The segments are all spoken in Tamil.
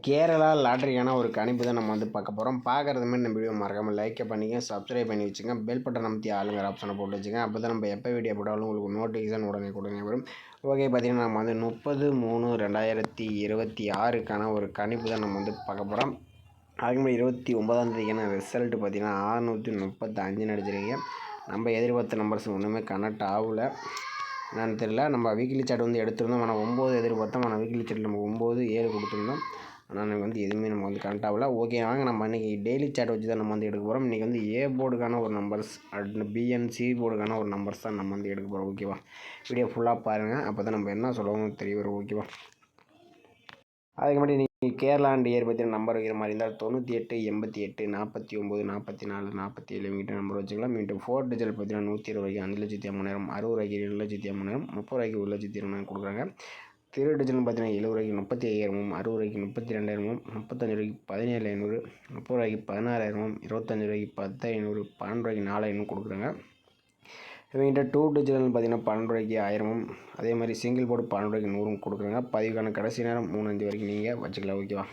கேரளா லாட்ரிக்கான ஒரு கணிப்பு தான் நம்ம பார்க்க போகிறோம். பார்க்குறது மாதிரி நம்ம வீடியோ மறக்காமல் லைக்கை பண்ணிங்க, சப்ஸ்கிரைப் பண்ணி வச்சுங்க, பெல் பட்டன் அமைத்தி ஆளுங்கிற ஆப்ஷனை போட்டு வச்சுங்க. அப்போ தான் நம்ம எப்போ வீடியோ போட்டாலும் உங்களுக்கு நோட்டிஃபிகேஷன் உடனே வரும். ஓகே, பார்த்திங்கன்னா நம்ம 30/3/2026க்கான ஒரு கணிப்பு தான் நம்ம பார்க்க போகிறோம். அதுக்கு முன்னாடி 29ஆம் ரிசல்ட் பார்த்திங்கன்னா 635 அடிச்சிருக்கீங்க. நம்ம எதிர்பார்த்த நம்பர்ஸ் ஒன்றுமே கனெக்ட் ஆகலை, என்னன்னு தெரியல. நம்ம வீக்லி சார்ட் எடுத்திருந்தோம், ஆனால் 9 எதிர்பார்த்தோம். ஆனால் வீக்லி சார்ட் நம்ம 9, 7 கொடுத்துருந்தோம். ஆனால் எனக்கு எதுவுமே நம்ம கனெக்ட் ஆகல. ஓகே, வாங்க நம்ம இன்றைக்கி டெய்லி சார்ட் வச்சு தான் நம்ம எடுக்க போகிறோம். இன்றைக்கி ஏ போர்டுக்கான ஒரு நம்பர்ஸ், பிஎன்சி போர்டுக்கான ஒரு நம்பர்ஸ் தான் நம்ம எடுக்க போகிறோம். ஓகேவா, வீடியோ ஃபுல்லாக பாருங்கள், அப்போ தான் நம்ம என்ன சொல்லணும் தெரிய வரும். ஓகேவா, அதுக்கு முன்னாடி நீங்கள் கேரளா அண்ட் இயர் பற்றி நம்பர் வைக்கிற மாதிரி இருந்தால் 98, 88, 49, 44, 47 இவங்கிட்ட நம்பர் வச்சுக்கலாம். மீண்டும் 4 டிஜிட்டல் பார்த்தீங்கன்னா 120, 5,30,000, 60 2,30,000, 30 1,20,000 கொடுக்குறாங்க. 3 டிஜிட்டல் பார்த்தீங்கன்னா 70 35,000, 60 32,000, 35 17,500, 30 16,000, 25 10,500, 12 4,000 கொடுக்குறாங்க. இவங்கிட்ட 2 டிஜிட்டல் பார்த்தீங்கன்னா 12 1000, அதே மாதிரி சிங்கிள் போர்டு 12 100 கொடுக்குறாங்க. பதிவுக்கான கடைசி நேரம் 3-5 வரைக்கும் நீங்கள் வச்சுக்கலாம். ஓகேவா,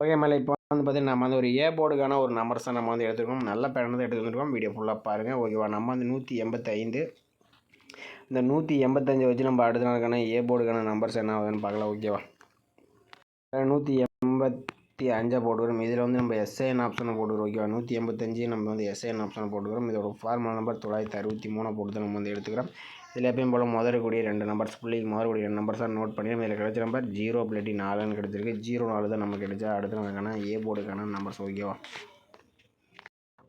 ஓகே மேலே இப்போ பார்த்தீங்கன்னா நம்ம ஒரு ஏ போர்டுக்கான ஒரு நம்பர்ஸ் தான் நம்ம எடுத்துருக்கோம். நல்ல பேட்டர்ன் தான் எடுத்து வந்துருக்கோம். வீடியோ ஃபுல்லாக பாருங்கள். ஓகேவா, நம்ம 185, இந்த 185 வச்சு நம்ம அடுத்த நாளுக்கான ஏ போர்டுக்கான நம்பர்ஸ் என்ன ஆகுதுன்னு பார்க்கலாம். ஓகேவா, 185 போட்டுக்கிறோம். இதில் நம்ம எஸ்ஐஎன் ஆப்ஷனை போட்டுக்கிறோம். ஓகேவா, 185 நம்ம எஸ்ஐஎன் ஆப்ஷனை போட்டுக்கிறோம். இதோட ஃபார்முலா நம்பர் 963 போட்டு தான் நம்ம எடுத்துக்கிறோம். இதில் எப்பயும் போல் முதலக்கூடிய 2 நம்பர்ஸ், புள்ளிக்கு முதலக்கூடிய 2 நம்பர்ஸ் தான் நோட் பண்ணி இதில் கிடைச்ச நம்பர் 0+4 கிடச்சிருக்கு. 04 தான் நம்ம கிடைச்சா அடுத்த நாளுக்கான ஏ போர்டுக்கான நம்பர்ஸ். ஓகேவா,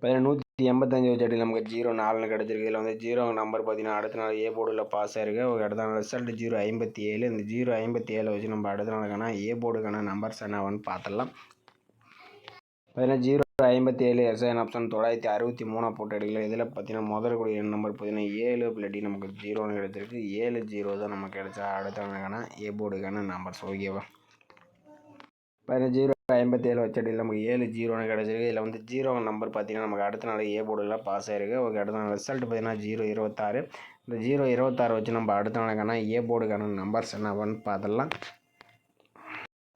185 வச்சு நமக்கு 04 கிடச்சிருக்கு. இதில் 0 நம்பர் பார்த்தீங்கன்னா அடுத்த நாள் ஏ போர்டில் பாஸ் ஆயிருக்கு. அடுத்த நாள் ரிசல்ட் 057. இந்த 057 வச்சு நம்ம அடுத்த நாளுக்கான ஏ போர்டுக்கான நம்பர்ஸ் என்னவன்னு பார்த்துடலாம். பார்த்தீங்கன்னா 057 எஸ்ஐஎன் ஆப்ஷன் 963 போட்டு எடுக்கல. இதில் பார்த்தீங்கன்னா முதல்கூடிய நம்பர் பார்த்தீங்கன்னா 7 நமக்கு 0 கிடச்சிருக்கு. 70 தான் நமக்கு கிடைச்சா அடுத்த நாளுக்கான ஏ போர்டுக்கான நம்பர்ஸ். ஓகேவா, 057 வச்சடியில் நமக்கு 70 கிடச்சிருக்கு. இதில் 0 நம்பர் பார்த்தீங்கன்னா நமக்கு அடுத்த நாள் ஏ போர்டில் பாஸ் ஆயிருக்கு. ஓகே, அடுத்த நாள் ரிசல்ட் பார்த்தீங்கன்னா 026. இந்த 026 வச்சு நம்ம அடுத்த நாளுக்கான ஏ போர்டுக்கான நம்பர்ஸ் என்னன்னு பார்த்துடலாம்.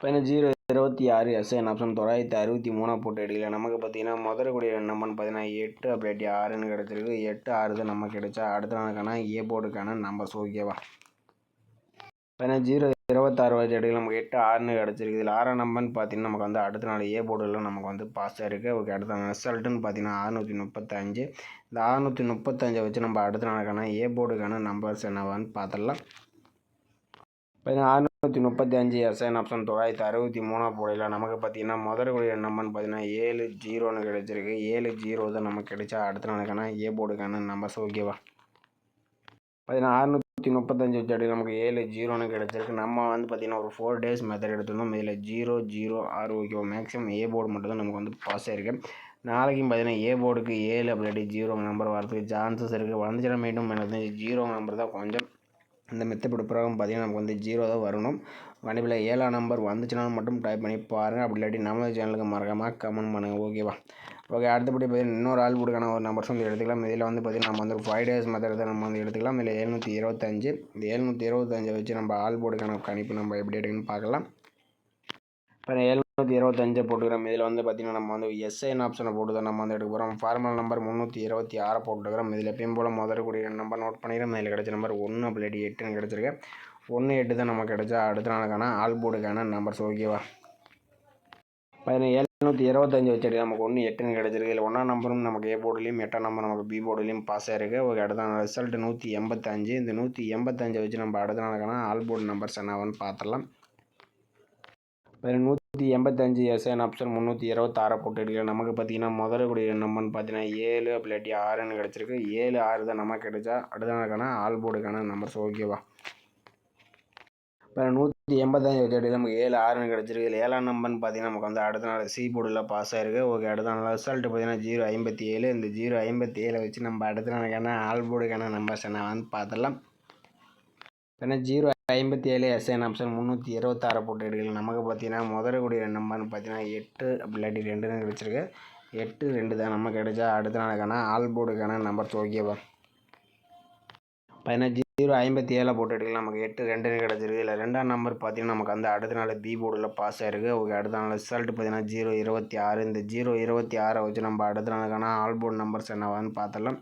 பார்த்தீங்கன்னா 026 எஸ்ஐஎன் ஆப்ஷன் 963 போட்டு எடுக்கல. நமக்கு பார்த்தீங்கன்னா முதல்கூடிய நம்பர்னு பார்த்தீங்கன்னா 8+6 கிடச்சிருக்கு. 8 6 தான் நமக்கு கிடைச்சா அடுத்த நாளுக்கான ஏ போர்டுக்கான நம்பர்ஸ். ஓகேவா, பார்த்தீங்கன்னா 026 வச்சு எடுக்கல. நமக்கு 8 6 கிடச்சிருக்கு. இதில் 6 நம்பர்னு பார்த்தீங்கன்னா நமக்கு அடுத்த நாள் ஏ போர்டில் நமக்கு பாஸ் ஆயிருக்கு. ஓகே, அடுத்த ரிசல்ட்டுன்னு பார்த்தீங்கன்னா 635. இந்த 635 வச்சு நம்ம அடுத்த நாளுக்கான ஏ போர்டுக்கான நம்பர்ஸ் என்னவான்னு பார்த்துடலாம். பார்த்தீங்கன்னா 635 எஸ்ஐஎன் ஆப்ஷன் 963 போடல. நமக்கு பார்த்தீங்கன்னா முதல்கூடிய நம்பர்னு பார்த்தீங்கன்னா 70 கிடச்சிருக்கு. 70 தான் நமக்கு கிடைச்சா அடுத்த நாளுக்கான ஏ போர்டுக்கான நம்பர்ஸ். ஓகேவா, பார்த்தீங்கன்னா 635 வச்சு அடி நமக்கு 70 கிடச்சிருக்கு. நம்ம பார்த்தீங்கன்னா ஒரு 4 டேஸ் மெத்தட் எடுத்திருந்தோம். இதில் 006. ஓகேவா, மேக்ஸிமம் ஏ போர்டு மட்டும் தான் நமக்கு பாஸ் ஆயிருக்கு. நாளைக்கும் பார்த்தீங்கன்னா ஏ போர்டுக்கு 0 நம்பர் வரதுக்கு சான்சஸ் இருக்குது. வந்துச்சுன்னா மீண்டும் எனக்கு 0 நம்பர் தான் கொஞ்சம் இந்த மெத்தட் பிரகாரம் பார்த்தீங்கன்னா நமக்கு 0 தான் வரணும். கண்டிப்பாக 7 நம்பர் வந்துச்சுன்னா மட்டும் டைப் பண்ணி பாருங்கள். அப்படி இல்லாட்டி நம்ம சேனலுக்கு மறக்காமல் கமெண்ட் பண்ணுங்கள். ஓகேவா, ஓகே, அடுத்தபடி பார்த்தீங்கன்னா இன்னொரு ஆள் போர்டுக்கான ஒரு நம்பர்ஸ் எடுத்துக்கலாம். இதில் பார்த்தீங்கன்னா நம்ம 5 டேஸ் மெத்தட் தான் நம்ம எடுத்துக்கலாம். இதில் 725. இந்த 725 வச்சு நம்ம ஆள் போர்டுக்கான கணிப்பு நம்ம எப்படி எடுக்குன்னு பார்க்கலாம். இப்போ 725 போட்டுக்கிறோம். இதில் பார்த்தீங்கன்னா நம்ம எஸ்ஐஎன் ஆப்ஷனை போட்டு தான் நம்ம எடுக்க போகிறோம். ஃபார்முலா நம்பர் 326 போட்டுக்கிறோம். இதில் எப்பயும் போல் முதல்கூடிய நம்பர் நோட் பண்ணிக்கிறோம். இதில் கிடைச்ச நம்பர் 1+8 கிடச்சிருக்கு. 1 8 தான் நமக்கு கிடைச்சா அடுத்த நாளுக்கான ஆல் போர்டுக்கான நம்பர்ஸ். ஓகேவா, 725 வச்சு நமக்கு 1 8 கிடச்சிருக்கு. இதில் 1ஆம் நம்பரும் நமக்கு ஏ போர்டுலையும் 8ஆம் நம்பர் நமக்கு பி போர்டுலையும் பாஸ் ஆயிருக்கு. ஓகே, அடுத்த ரிசல்ட் 185. இந்த 185 வச்சு நம்ம அடுத்த நாளுக்கான ஆல் போர்டு நம்பர்ஸ் என்னவான்னு பார்த்துடலாம். 185 எஸ்ஐஎன் ஆப்ஷன் 326 போட்டு எடுக்கலாம். நமக்கு பார்த்தீங்கன்னா முதல்கூடிய நம்பர்னு பார்த்தீங்கன்னா 7+6 கிடச்சிருக்கு. 7 6 தான் நமக்கு கிடைச்சா அடுத்த நாளுக்கான ஆல் போர்டுக்கான நம்பர்ஸ். ஓகேவா, இப்போ 185 வச்சு நமக்கு 7 6 கிடச்சிருக்கு. இதில் 7ஆம் நம்பர்னு பார்த்தீங்கன்னா நமக்கு அடுத்த நாள் சி போர்டில் பாஸ் ஆயிருக்கு. ஓகே, அடுத்த நாள் ரிசல்ட் பார்த்தீங்கன்னா 057. இந்த 057 வச்சு நம்ம அடுத்த நாளுக்கான ஆல் போர்டுக்கான நம்பர்ஸ் என்னவான்னு பார்த்துடலாம். ஏன்னா 057 எஸ்ஐஎன் ஆப்ஷன் 326 போட்டு எடுக்கலாம். நமக்கு பார்த்தீங்கன்னா முதல்கூடிய நம்பர்னு பார்த்தீங்கன்னா 8+2 கிடச்சிருக்கு. 8 2 தான் நமக்கு கிடைச்சா அடுத்த நாளுக்கான ஆல் போர்டுக்கான நம்பர்ஸ். ஓகேவா, 15 057 போட்டு எடுக்கலாம். நமக்கு 8 2 கிடச்சிருக்கு. இதில் 2ஆம் நம்பர் பார்த்தீங்கன்னா நமக்கு வந்து அடுத்த நாள் பி போர்டில் பாஸ் ஆகிருக்கு. ஓகே, அடுத்த நாள் ரிசல்ட் பார்த்தீங்கன்னா 026. இந்த 026 வச்சு நம்ம அடுத்த நாளுக்கான ஆல் போர்டு நம்பர்ஸ் என்னவான்னு பார்த்துடலாம்.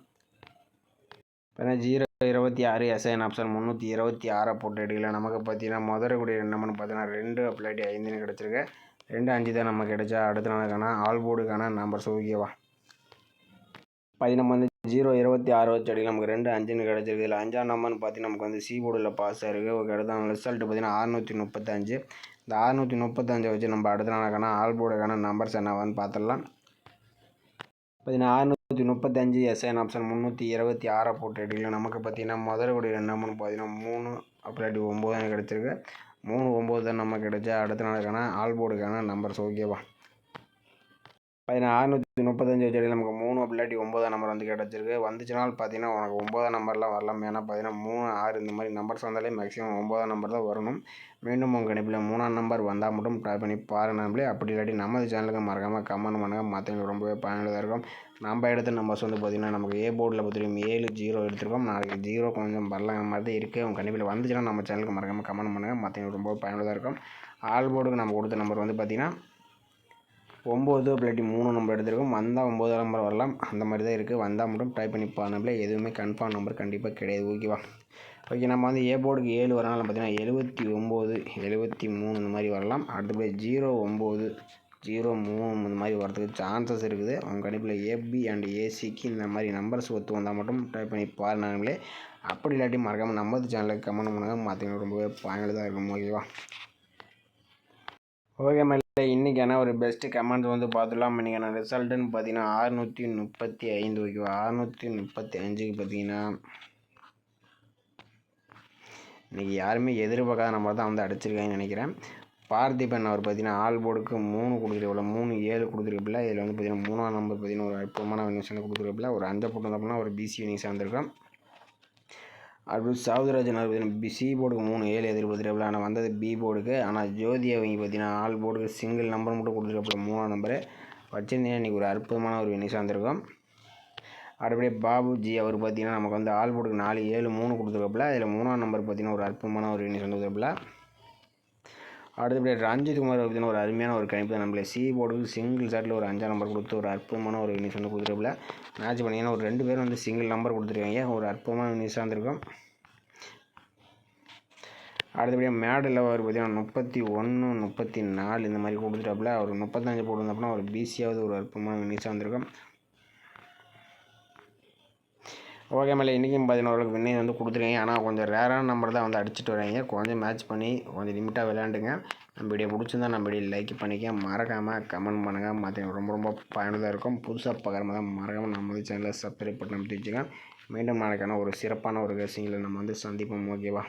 பார்த்தீங்கன்னா 026 எஸ்ஐன் ஆப்ஷன் 326 போட்டு எடுக்கலாம். நமக்கு பார்த்தீங்கன்னா முதல்ல கூடிய நம்பர்னு பார்த்தீங்கன்னா 2 அப்படி 5ன்னு கிடச்சிருக்கு. 2 5 தான் நமக்கு கிடைச்சா அடுத்த நாளுக்கான ஆல் போர்டுக்கான நம்பர்ஸ். ஓகேவா, நம்ம வந்து 026 வச்சு அடிக்கலாம். நமக்கு 2 5ன்னு கிடச்சிருக்கு. இதில் 5ஆம் நம்பர்னு பார்த்தீங்கன்னா நமக்கு வந்து சி போர்டில் பாஸ் ஆகிருக்கு. ஓகே, அடுத்த ரிசல்ட் பார்த்தீங்கன்னா 635. இந்த 635 வச்சு நம்ம அடுத்த நாளுக்கான ஆல் போர்டுக்கான நம்பர்ஸ் என்னவான்னு பார்த்துடலாம். பார்த்தீங்கன்னா 635 எஸ்ஐன் ஆப்ஷன் 326 போட்டு எடுக்கலாம். நமக்கு பார்த்தீங்கன்னா முதல்ல கூடிய நம்பர்னு பார்த்தீங்கன்னா 3 அப்படி 9 கிடச்சிருக்கு. 3 9 தான் நமக்கு கிடைச்சா அடுத்த நாளுக்கான ஆல் போர்டுக்கான நம்பர்ஸ். ஓகேவா, 635 வச்சு நமக்கு 3 அப்படி 9 நம்பர் வந்து கிடச்சிருக்கு. வந்துச்சுனால் பார்த்தீங்கன்னா உனக்கு 9 நம்பர்லாம் வரலாம். ஏன்னா பார்த்தீங்கன்னா 3 6 இந்த மாதிரி நம்பர்ஸ் வந்தாலே மேக்ஸிமம் 9 நம்பர் தான் வரணும். மீண்டும் உங்கள் கணிப்பில் 3ஆம் நம்பர் வந்தால் மட்டும் ட்ரை பண்ணி பாருங்கள். அப்படி இல்லாட்டி நமது சேனலுக்கு மறக்காமல் கமெண்ட் பண்ணுங்கள். மற்றவங்களுக்கு ரொம்பவே பயனுள்ளதாக இருக்கும். நம்ம எடுத்த நம்பர்ஸ் வந்து பார்த்திங்கன்னா நமக்கு ஏ போர்டில் பார்த்திங்கன்னா 7 0 எடுத்திருக்கோம். நாளைக்கு 0 கொஞ்சம் வரலாம் மாதிரி தான் இருக்குது. உங்கள் கணிப்பில் வந்துச்சுன்னா நம்ம சேனலுக்கு மறக்காமல் கமெண்ட் பண்ணுங்கள். மற்றவங்களுக்கு ரொம்ப பயனுள்ளதாக இருக்கும். ஆல் போர்டுக்கு நம்ம கொடுத்த நம்பர் வந்து பார்த்திங்கன்னா 9 அப்படி 3 நம்பர் எடுத்திருக்கோம். வந்தால் 9 நம்பர் வரலாம். அந்த மாதிரி தான் இருக்குது. வந்தால் மட்டும் ட்ரை பண்ணி பாருங்கள். எதுவுமே கன்ஃபார்ம் நம்பர் கண்டிப்பாக கிடையாது. ஓகேவா, ஓகே, நம்ம வந்து ஏ போர்டுக்கு 7 வரனால பார்த்தீங்கன்னா 79 73 இந்த மாதிரி வரலாம். அடுத்தபடி 09 03 இந்த மாதிரி வரதுக்கு சான்சஸ் இருக்குது. உங்கள் கணிப்பில் ஏபி அண்ட் ஏசிக்கு இந்த மாதிரி நம்பர்ஸ் ஒத்து வந்தால் மட்டும் ட்ரை பண்ணி பாருங்களே. அப்படி இல்லாட்டி மறக்காமல் நம்ம சேனலுக்கு கமெண்ட் பண்ணுங்கள். மற்றவங்களுக்கு ரொம்பவே பயனுள்ளதாக இருக்கும். ஓகேவா, ஓகே மேலே இன்றைக்கான ஒரு பெஸ்ட்டு கமெண்ட்ஸ் வந்து பார்த்துலாம். இன்றைக்கான ரிசல்ட்டுன்னு பார்த்தீங்கன்னா 635. ஓகேவா, 635க்கு பார்த்தீங்கன்னா இன்றைக்கி யாருமே எதிர்பார்க்காத நம்பர் தான் வந்து அடிச்சிருக்காங்கன்னு நினைக்கிறேன். பார்த்திபன் அவர் பார்த்தீங்கன்னா ஆல் போர்டுக்கு 3 கொடுத்துருப்பில்ல, 3 7 கொடுத்துருப்பில்ல. இதில் வந்து பார்த்தீங்கன்னா 3ஆம் நம்பர் பார்த்தீங்கன்னா ஒரு அற்புதமான வினிங்ஸ் வந்து கொடுத்துருப்பில்ல. ஒரு 5 போட்டு வந்தோம்னா ஒரு பிசி வினிங்ஸ் வந்திருக்கோம். அடுத்து சாவுதிராஜன் பார்த்தீங்கன்னா சி போர்டுக்கு 3 7 எதிர்பார்த்துருப்பில்ல. ஆனால் வந்தது பி போர்டுக்கு. ஆனால் ஜோதி அவங்க பார்த்தீங்கன்னா ஆல் போர்டுக்கு சிங்கிள் நம்பர் மட்டும் கொடுத்துருப்பில்ல, 3ஆம் நம்பரு வச்சுருந்தீங்கன்னா இன்றைக்கி ஒரு அற்புதமான ஒரு வினிங்ஸ் வந்திருக்கும். அடுத்தபடியே பாபுஜி அவர் பார்த்தீங்கன்னா நமக்கு வந்து ஆல் போர்டுக்கு 4 7 3 கொடுத்துருப்பில்ல. இதில் 3ஆம் நம்பர் பார்த்தீங்கன்னா ஒரு அற்புதமான ஒரு வினிங்ஸ் வந்து கொடுத்துருப்பில்ல. அடுத்தபடி ரஞ்சித் குமார் பார்த்தீங்கன்னா ஒரு அருமையான ஒரு கணிப்பு தான். நம்மளே சி போர்டுக்கு சிங்கிள் ஷாட்டில் ஒரு 5ஆம் நம்பர் கொடுத்து ஒரு அற்புதமான ஒரு வினிங்ஸ் வந்து கொடுத்துருப்பில்ல. மேட்ச் பண்ணிங்கன்னா ஒரு 2 பேரும் வந்து சிங்கிள் நம்பர் கொடுத்துருக்காங்க. ஒரு அற்புதமான வினிங்ஸாக இருந்திருக்கும். அடுத்தபடியாக மேடில் அவர் பார்த்தீங்கன்னா 31 34 இந்த மாதிரி கொடுத்துட்டாப்புல. அவர் 35 போட்டுருந்தப்பனா ஒரு பிசியாவது ஒரு அற்புதமான வினிங்ஸாக இருந்திருக்கும். ஓகே மேலே இன்றைக்கும் பார்த்தீங்கன்னா ஓரளவுக்கு வின்னிங் வந்து கொடுத்துருக்கீங்க. ஆனால் கொஞ்சம் ரேரான நம்பர் தான் வந்து அடிச்சுட்டு வராங்க. கொஞ்சம் மேட்ச் பண்ணி கொஞ்சம் லிமிட்டாக விளையாண்டுங்க. நம்ம வீடியோ பிடிச்சிருந்தா நம்ம வீடியோ லைக் பண்ணிக்க, மறக்காமல் கமெண்ட் பண்ணுங்கள். மற்ற ரொம்ப ரொம்ப பயனுள்ளதாக இருக்கும். புதுசாக பார்க்குற தான் மறக்காமல் நம்ம சேனலை சப்ஸ்கிரைப் பண்ணி நம்ம தெரிஞ்சுக்கலாம். மீண்டும் நாளைக்கான ஒரு சிறப்பான ஒரு கசிங்கில் நம்ம வந்து சந்திப்போம். ஓகேவா.